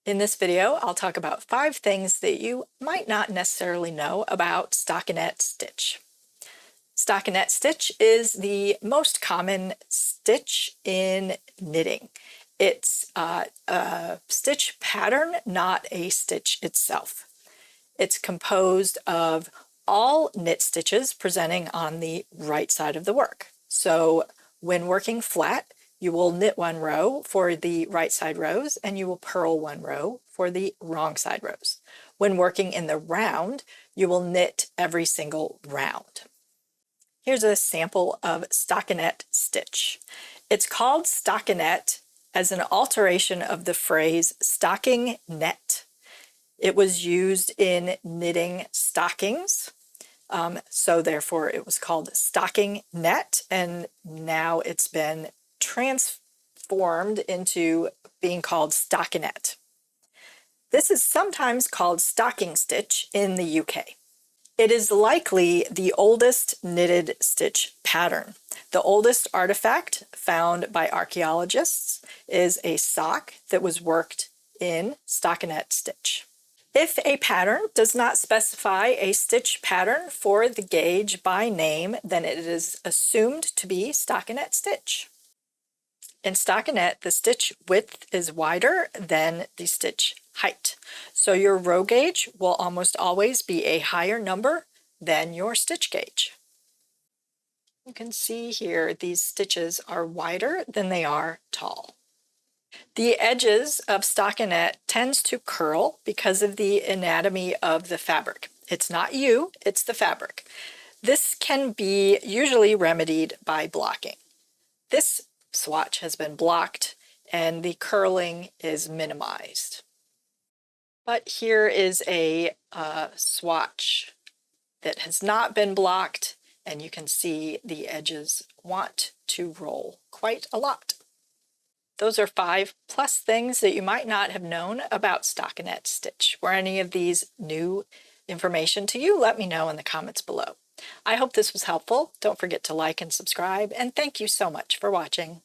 In this video, I'll talk about 5 things that you might not necessarily know about stockinette stitch. Stockinette stitch is the most common stitch in knitting. It's a stitch pattern, not a stitch itself. It's composed of all knit stitches presenting on the right side of the work. So when working flat, you will knit 1 row for the right side rows and you will purl 1 row for the wrong side rows. When working in the round, you will knit every single round. Here's a sample of stockinette stitch. It's called stockinette as an alteration of the phrase stocking net. It was used in knitting stockings, so therefore it was called stocking net, and now it's been transformed into being called stockinette. This is sometimes called stocking stitch in the UK. It is likely the oldest knitted stitch pattern. The oldest artifact found by archaeologists is a sock that was worked in stockinette stitch. If a pattern does not specify a stitch pattern for the gauge by name, then it is assumed to be stockinette stitch. In stockinette, the stitch width is wider than the stitch height. So your row gauge will almost always be a higher number than your stitch gauge. You can see here these stitches are wider than they are tall. The edges of stockinette tends to curl because of the anatomy of the fabric. It's not you, it's the fabric. This can be usually remedied by blocking. This swatch has been blocked and the curling is minimized. But here is a swatch that has not been blocked, and you can see the edges want to roll quite a lot. Those are 5+ things that you might not have known about stockinette stitch. Were any of these new information to you? Let me know in the comments below. I hope this was helpful. Don't forget to like and subscribe, and thank you so much for watching.